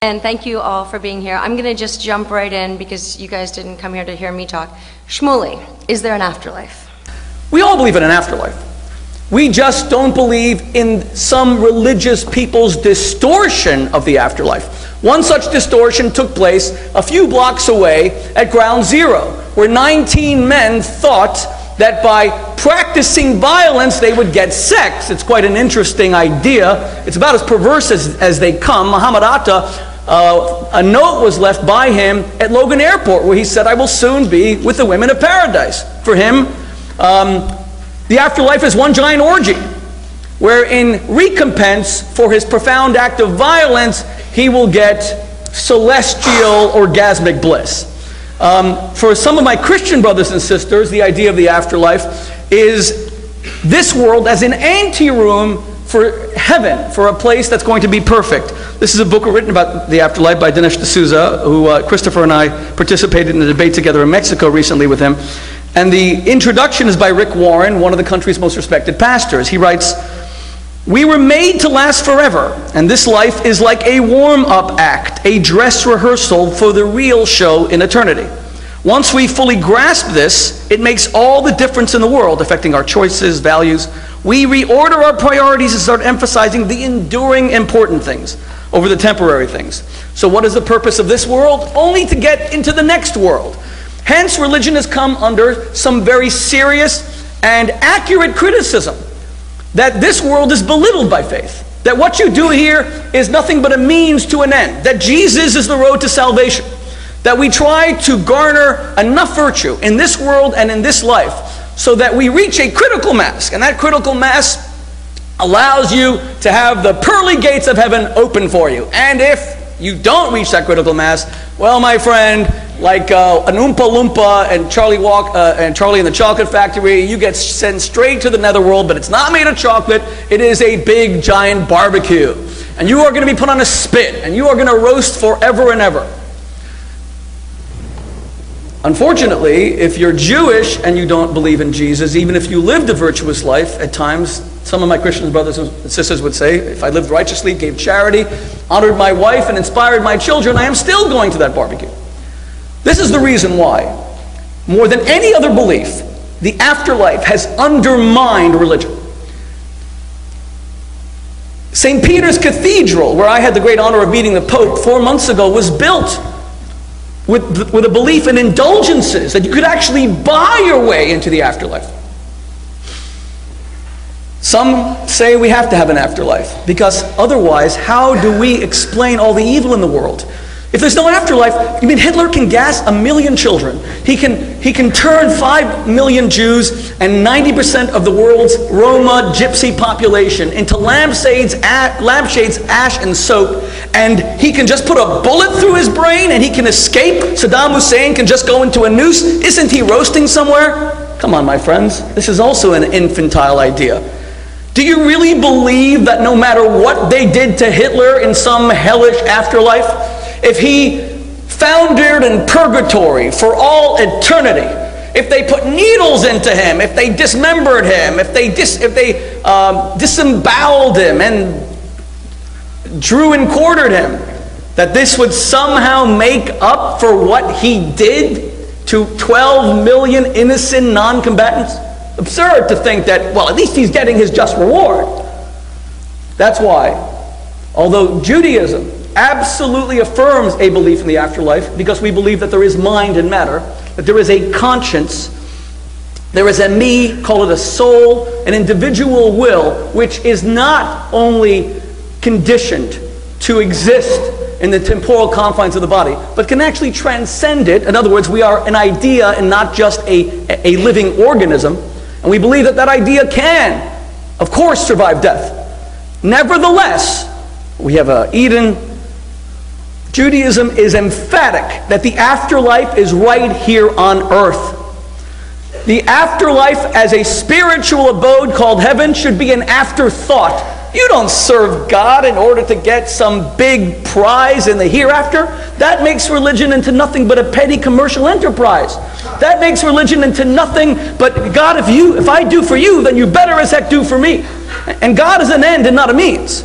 And thank you all for being here. I'm going to just jump right in because you guys didn't come here to hear me talk. Shmuley, is there an afterlife? We all believe in an afterlife. We just don't believe in some religious people's distortion of the afterlife. One such distortion took place a few blocks away at Ground Zero, where 19 men thought that by practicing violence they would get sex. It's quite an interesting idea. It's about as perverse as they come. Muhammad Atta, a note was left by him at Logan Airport where he said, "I will soon be with the women of paradise." For him, the afterlife is one giant orgy, where in recompense for his profound act of violence, he will get celestial orgasmic bliss. For some of my Christian brothers and sisters, the idea of the afterlife is this world as an anteroom for heaven, for a place that's going to be perfect. This is a book written about the afterlife by Dinesh D'Souza, who Christopher and I participated in a debate together in Mexico recently with him. And the introduction is by Rick Warren, one of the country's most respected pastors. He writes, "We were made to last forever, and this life is like a warm-up act, a dress rehearsal for the real show in eternity. Once we fully grasp this, it makes all the difference in the world, affecting our choices, values. We reorder our priorities and start emphasizing the enduring important things over the temporary things. So what is the purpose of this world? Only to get into the next world. Hence, religion has come under some very serious and accurate criticism that this world is belittled by faith, that what you do here is nothing but a means to an end, that Jesus is the road to salvation, that we try to garner enough virtue in this world and in this life so that we reach a critical mass, and that critical mass allows you to have the pearly gates of heaven open for you. And if you don't reach that critical mass, well, my friend, like an Oompa Loompa and Charlie and the Chocolate Factory, you get sent straight to the netherworld, but it's not made of chocolate. It is a big, giant barbecue. And you are going to be put on a spit, and you are going to roast forever and ever. Unfortunately, if you're Jewish and you don't believe in Jesus, even if you lived a virtuous life, at times, some of my Christian brothers and sisters would say, if I lived righteously, gave charity, honored my wife, and inspired my children, I am still going to that barbecue. This is the reason why, more than any other belief, the afterlife has undermined religion. St. Peter's Cathedral, where I had the great honor of meeting the Pope 4 months ago, was built with a belief in indulgences, that you could actually buy your way into the afterlife. Some say we have to have an afterlife, because otherwise, how do we explain all the evil in the world? If there's no afterlife, you mean Hitler can gas 1 million children. He can turn 5 million Jews and 90% of the world's Roma gypsy population into lampshades, ash, and soap, and he can just put a bullet through his brain and he can escape. Saddam Hussein can just go into a noose. Isn't he roasting somewhere? Come on, my friends. This is also an infantile idea. Do you really believe that no matter what they did to Hitler in some hellish afterlife, if he foundered in purgatory for all eternity, if they put needles into him, if they dismembered him, if they disemboweled him and drew and quartered him, that this would somehow make up for what he did to 12 million innocent non-combatants? Absurd to think that, well, at least he's getting his just reward. That's why, although Judaism absolutely affirms a belief in the afterlife, because we believe that there is mind and matter, that there is a conscience, there is a me, call it a soul, an individual will, which is not only conditioned to exist in the temporal confines of the body, but can actually transcend it. In other words, we are an idea and not just a living organism. And we believe that that idea can, of course, survive death. Nevertheless, we have Eden. Judaism is emphatic that the afterlife is right here on earth. The afterlife as a spiritual abode called heaven should be an afterthought. You don't serve God in order to get some big prize in the hereafter. That makes religion into nothing but a petty commercial enterprise. That makes religion into nothing but, God, if I do for you, then you better as heck do for me. And God is an end and not a means.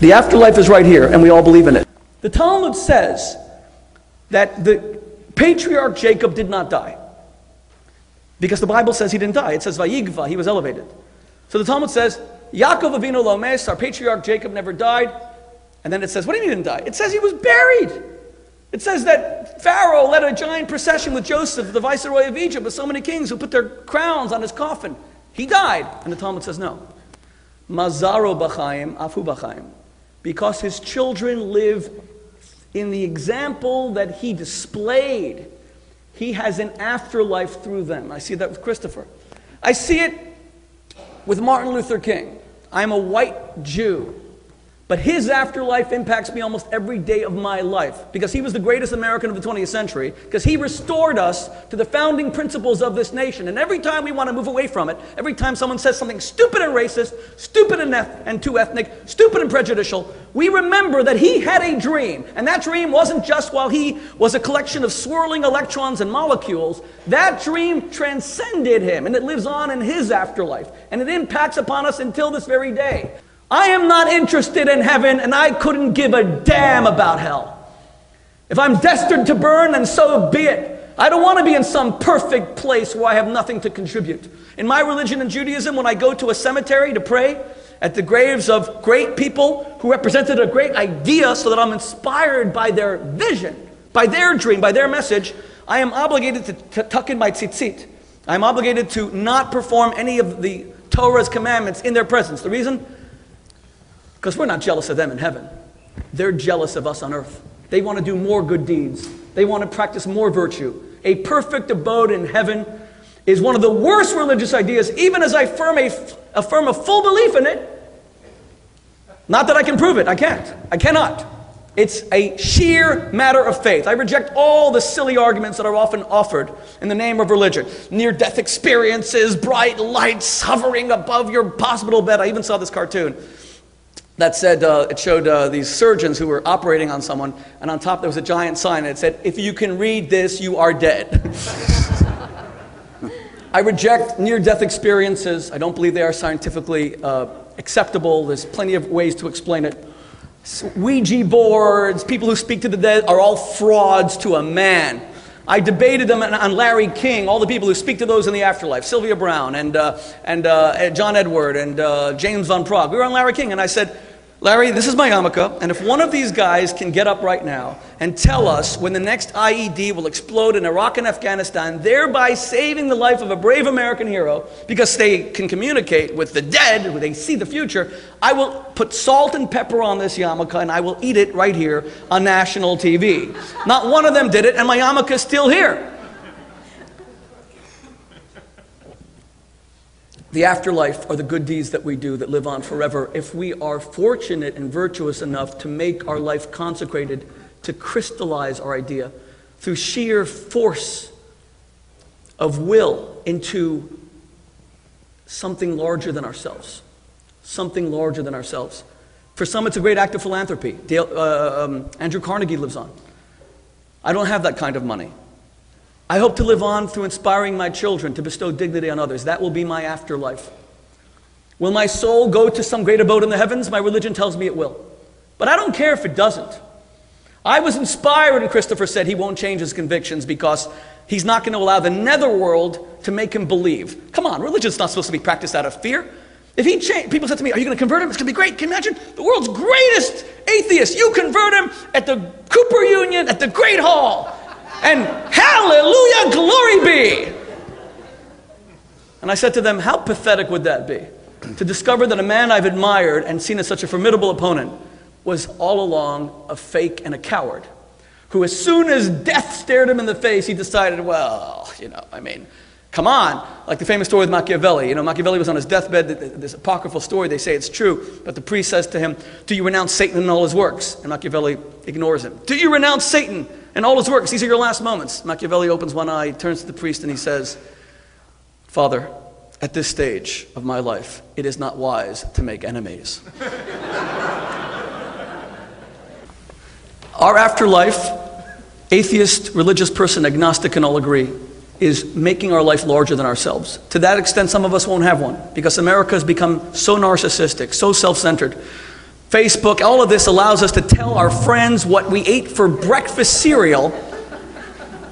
The afterlife is right here, and we all believe in it. The Talmud says that the patriarch Jacob did not die, because the Bible says he didn't die. It says Vayigva, he was elevated. So the Talmud says, Yaakov Avinu lo mes, our patriarch Jacob never died. And then it says, what do you mean he didn't die? It says he was buried. It says that Pharaoh led a giant procession with Joseph, the viceroy of Egypt, with so many kings who put their crowns on his coffin. He died. And the Talmud says no. Mazaro b'chaim, afu b'chaim. Because his children live in the example that he displayed. He has an afterlife through them. I see that with Christopher. I see it with Martin Luther King. I'm a white Jew. But his afterlife impacts me almost every day of my life, because he was the greatest American of the 20th century, because he restored us to the founding principles of this nation. And every time we want to move away from it, every time someone says something stupid and racist, stupid and too ethnic, stupid and prejudicial, we remember that he had a dream. And that dream wasn't just while he was a collection of swirling electrons and molecules. That dream transcended him, and it lives on in his afterlife. And it impacts upon us until this very day. I am not interested in heaven, and I couldn't give a damn about hell. If I'm destined to burn, then so be it. I don't want to be in some perfect place where I have nothing to contribute. In my religion and Judaism, when I go to a cemetery to pray at the graves of great people who represented a great idea so that I'm inspired by their vision, by their dream, by their message, I am obligated to tuck in my tzitzit. I'm obligated to not perform any of the Torah's commandments in their presence. The reason? Because we're not jealous of them in heaven. They're jealous of us on earth. They want to do more good deeds. They want to practice more virtue. A perfect abode in heaven is one of the worst religious ideas, even as I affirm a full belief in it. Not that I can prove it. I can't. I cannot. It's a sheer matter of faith. I reject all the silly arguments that are often offered in the name of religion. Near-death experiences, bright lights hovering above your hospital bed. I even saw this cartoon that said, it showed these surgeons who were operating on someone, and on top there was a giant sign that said, if you can read this, you are dead. I reject near-death experiences. I don't believe they are scientifically acceptable. There's plenty of ways to explain it. Ouija boards, people who speak to the dead are all frauds to a man. I debated them on Larry King, all the people who speak to those in the afterlife, Sylvia Brown and John Edward and James Van Praagh. We were on Larry King, and I said, Larry, this is my yarmulke, and if one of these guys can get up right now and tell us when the next IED will explode in Iraq and Afghanistan, thereby saving the life of a brave American hero, because they can communicate with the dead, who they see the future, I will put salt and pepper on this yarmulke and I will eat it right here on national TV. Not one of them did it, and my yarmulke is still here. The afterlife are the good deeds that we do that live on forever if we are fortunate and virtuous enough to make our life consecrated, to crystallize our idea through sheer force of will into something larger than ourselves. Something larger than ourselves. For some, it's a great act of philanthropy. Andrew Carnegie lives on. I don't have that kind of money. I hope to live on through inspiring my children to bestow dignity on others. That will be my afterlife. Will my soul go to some great abode in the heavens? My religion tells me it will. But I don't care if it doesn't. I was inspired when Christopher said he won't change his convictions because he's not going to allow the netherworld to make him believe. Come on, religion's not supposed to be practiced out of fear. If he changed, people said to me, are you going to convert him? It's going to be great. Can you imagine? The world's greatest atheist. You convert him at the Cooper Union, at the Great Hall. And hallelujah, glory be. And I said to them, how pathetic would that be? To discover that a man I've admired and seen as such a formidable opponent was all along a fake and a coward, who as soon as death stared him in the face, he decided, well, come on. Like the famous story with Machiavelli. Machiavelli was on his deathbed. This apocryphal story, they say it's true. But the priest says to him, do you renounce Satan and all his works? And Machiavelli ignores him. Do you renounce Satan and all his works? These are your last moments. Machiavelli opens one eye, turns to the priest, and he says, Father, at this stage of my life, it is not wise to make enemies. Our afterlife, atheist, religious person, agnostic can all agree, is making our life larger than ourselves. To that extent, some of us won't have one, because America has become so narcissistic, so self-centered. Facebook, all of this allows us to tell our friends what we ate for breakfast cereal.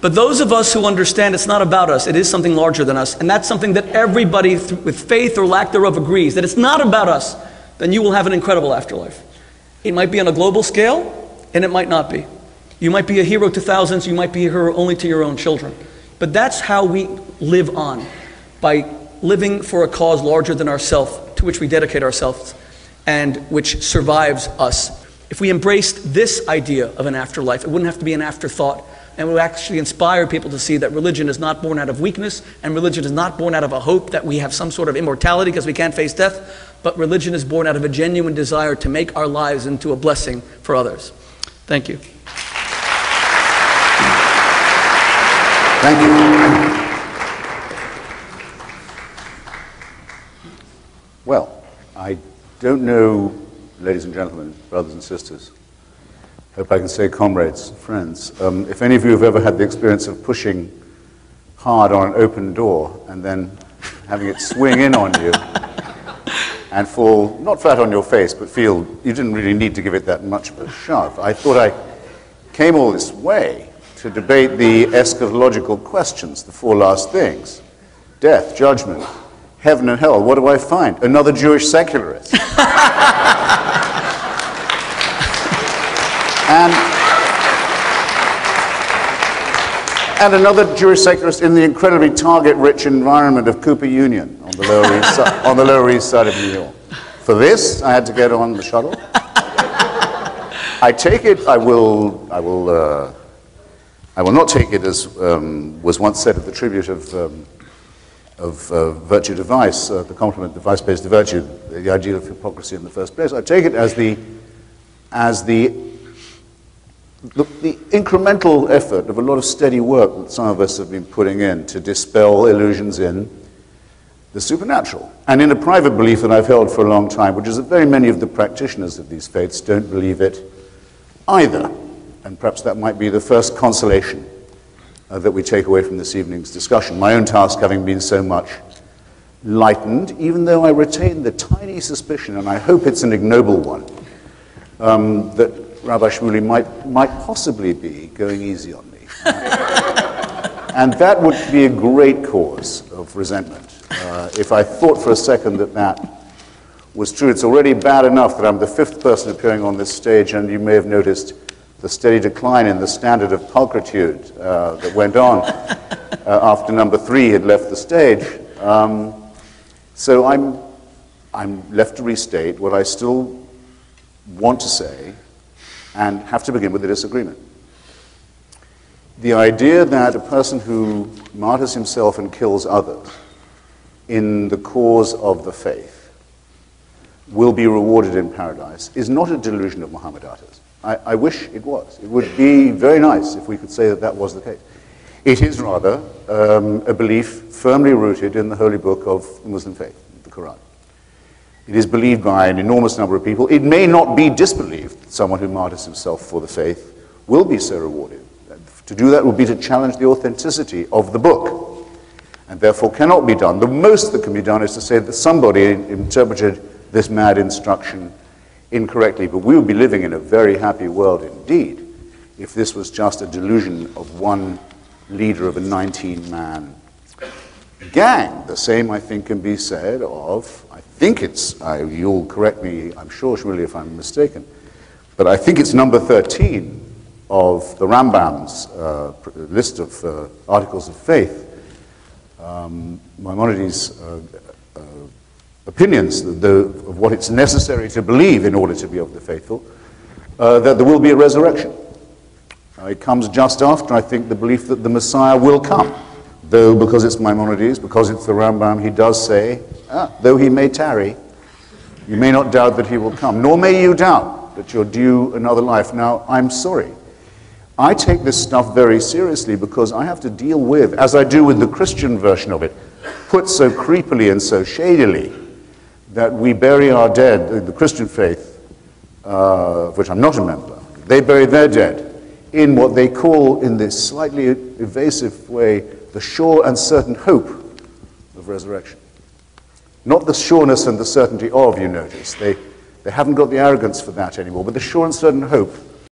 But those of us who understand it's not about us, it is something larger than us, and that's something that everybody with faith or lack thereof agrees, that it's not about us, then you will have an incredible afterlife. It might be on a global scale, and it might not be. You might be a hero to thousands, you might be a hero only to your own children. But that's how we live on, by living for a cause larger than ourselves, to which we dedicate ourselves, and which survives us. If we embraced this idea of an afterlife, it wouldn't have to be an afterthought, and it would actually inspire people to see that religion is not born out of weakness, and religion is not born out of a hope that we have some sort of immortality because we can't face death, but religion is born out of a genuine desire to make our lives into a blessing for others. Thank you. Thank you. Well, I don't know, ladies and gentlemen, brothers and sisters, hope I can say comrades, friends, if any of you have ever had the experience of pushing hard on an open door and then having it swing in on you and fall, not flat on your face, but feel you didn't really need to give it that much of a shove. I thought I came all this way to debate the eschatological questions, the four last things: death, judgment, heaven and hell. What do I find? Another Jewish secularist. And another Jewish secularist in the incredibly target-rich environment of Cooper Union on the Lower East Side of New York. For this, I had to get on the shuttle. I take it, I will not take it as was once said at the tribute of virtue to vice, the compliment that vice pays to virtue, the ideal of hypocrisy in the first place. I take it as the incremental effort of a lot of steady work that some of us have been putting in to dispel illusions in the supernatural. And in a private belief that I've held for a long time, which is that very many of the practitioners of these faiths don't believe it either. And perhaps that might be the first consolation that we take away from this evening's discussion. My own task having been so much lightened, even though I retain the tiny suspicion, and I hope it's an ignoble one, that Rabbi Shmuley might possibly be going easy on me. And that would be a great cause of resentment. If I thought for a second that that was true, it's already bad enough that I'm the fifth person appearing on this stage, and you may have noticed the steady decline in the standard of pulchritude that went on after number 3 had left the stage. So I'm left to restate what I still want to say, and have to begin with a disagreement. The idea that a person who martyrs himself and kills others in the cause of the faith will be rewarded in paradise is not a delusion of Mohammedata's. I wish it was. It would be very nice if we could say that that was the case. It is rather a belief firmly rooted in the holy book of the Muslim faith, the Quran. It is believed by an enormous number of people. It may not be disbelieved that someone who martyrs himself for the faith will be so rewarded. To do that would be to challenge the authenticity of the book, and therefore cannot be done. The most that can be done is to say that somebody interpreted this mad instruction incorrectly, but we would be living in a very happy world indeed if this was just a delusion of one leader of a 19-man gang. The same, I think, can be said of, you'll correct me, I'm sure, Shmuley, if I'm mistaken, but I think it's number 13 of the Rambam's list of articles of faith, Maimonides' opinions of what it's necessary to believe in order to be of the faithful, that there will be a resurrection. It comes just after, I think, the belief that the Messiah will come. Though, because it's Maimonides, because it's the Rambam, he does say, though he may tarry, you may not doubt that he will come, nor may you doubt that you're due another life. Now, I'm sorry. I take this stuff very seriously because I have to deal with, as I do with the Christian version of it, put so creepily and so shadily, that we bury our dead, the Christian faith, of which I'm not a member, they bury their dead in what they call, in this slightly evasive way, the sure and certain hope of resurrection. Not the sureness and the certainty of, you notice. They They haven't got the arrogance for that anymore, but the sure and certain hope